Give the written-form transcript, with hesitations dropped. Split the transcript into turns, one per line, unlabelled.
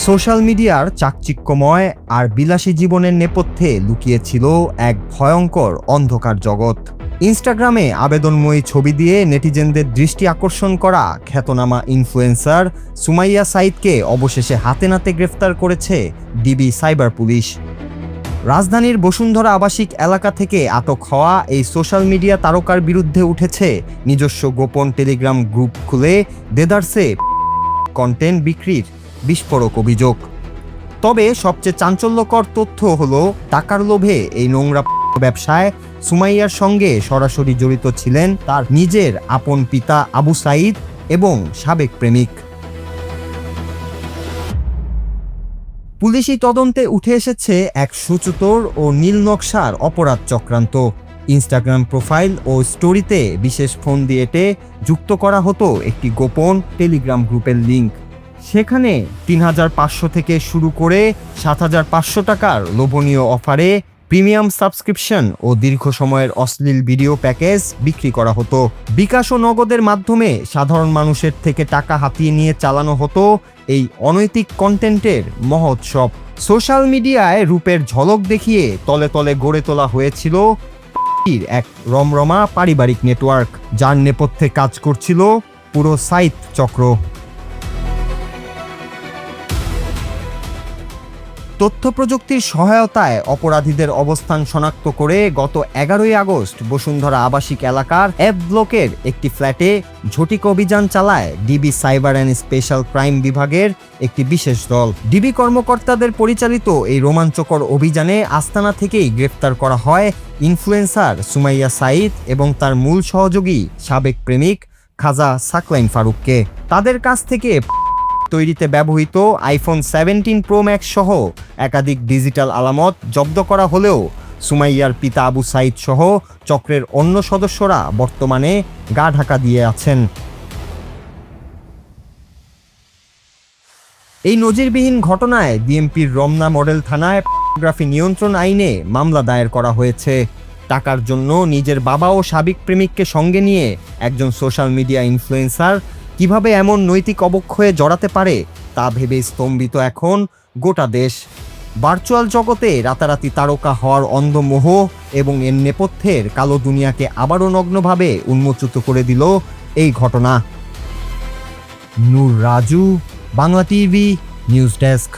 Social মিডিয়ার চাকচিক্যময় আর বিলাসী জীবনের নেপথ্যে লুকিয়েছিল এক ভয়ঙ্কর অন্ধকার জগৎ। ইনস্টাগ্রামে আবেদনময়ী ছবি দিয়ে নেটিজেনদের দৃষ্টি আকর্ষণ করা খ্যাতনামা ইনফ্লুয়েন্সার সুমাইয়া সাঈদকে অবশেষে হাতে নাতে গ্রেফতার করেছে ডিবি সাইবার পুলিশ। রাজধানীর বসুন্ধরা আবাসিক এলাকা থেকে আটক হওয়া এই সোশ্যাল মিডিয়া তারকার বিরুদ্ধে উঠেছে নিজস্ব গোপন টেলিগ্রাম গ্রুপ খুলে দেদারসে কন্টেন্ট বিক্রির বিস্ফোরক অভিযোগ। তবে সবচেয়ে চাঞ্চল্যকর তথ্য হলো টাকার লোভে এই নোংরা ব্যবসায় সুমাইয়ার সঙ্গে সরাসরি জড়িত ছিলেন তার নিজের আপন পিতা আবু সাঈদ এবং সাবেক প্রেমিক। পুলিশি তদন্তে উঠে এসেছে এক সুচতুর ও নীল নকশার অপরাধ চক্রান্ত। ইনস্টাগ্রাম প্রোফাইল ও স্টোরিতে বিশেষ ফোন দিয়েটে যুক্ত করা হতো একটি গোপন টেলিগ্রাম গ্রুপের লিঙ্ক। সেখানে ৩৫০০ থেকে শুরু করে ৭৫০০ টাকার লোভনীয় অফারে প্রিমিয়াম সাবস্ক্রিপশন ও দীর্ঘ সময়ের অশ্লীল ভিডিও প্যাকেজ বিক্রি করা হতো। বিকাশ ও নগদের মাধ্যমে সাধারণ মানুষের থেকে টাকা হাতিয়ে নিয়ে চালানো হতো এই অনৈতিক কন্টেন্টের মহোৎসব। সোশ্যাল মিডিয়ায় রূপের ঝলক দেখিয়ে তলে তলে গড়ে তোলা হয়েছিল এক রমরমা পারিবারিক নেটওয়ার্ক, যার নেপথ্যে কাজ করছিল পুরো সাঈদ চক্র। তথ্য প্রযুক্তির সহায়তায় অপরাধীদের অবস্থান শনাক্ত করে গত ১১ই আগস্ট বসুন্ধরা আবাসিক এলাকার এফ ব্লকের একটি ফ্ল্যাটে ঝটিক অভিযান চালায় DB cyber and special crime বিভাগের একটি বিশেষ দল। ডিবি কর্মকর্তাদের পরিচালিত এই রোমাঞ্চকর অভিযানে আস্তানা থেকেই গ্রেফতার করা হয় ইনফ্লুয়েন্সার সুমাইয়া সাঈদ এবং তার মূল সহযোগী সাবেক প্রেমিক খাজা সাকলাইন ফারুককে। তাদের কাছ থেকে তৈরিতে ব্যবহৃত আইফোন 17 প্রো ম্যাক্স সহ একাধিক ডিজিটাল আলামত জব্দ করা হলেও সুমাইয়ার পিতা আবু সাঈদ সহ চক্রের অন্য সদস্যরা বর্তমানে গা ঢাকা দিয়ে আছেন। এই নজিরবিহীন ঘটনায় ডিএমপির রমনা মডেল থানায় পর্নোগ্রাফি নিয়ন্ত্রণ আইনে মামলা দায়ের করা হয়েছে। টাকার জন্য নিজের বাবা ও সাবেক প্রেমিককে সঙ্গে নিয়ে একজন সোশ্যাল মিডিয়া ইনফ্লুয়েন্সার কিভাবে এমন নৈতিক অবক্ষয়ে জড়াতে পারে তা ভেবে স্তম্ভিত এখন গোটা দেশ। ভার্চুয়াল জগতে রাতারাতি তারকা হওয়ার অন্ধ মোহ এবং এর নেপথ্যের কালো দুনিয়াকে আবারও নগ্নভাবে উন্মোচিত করে দিল এই ঘটনা। Nur Raju, Bangla TV news desk.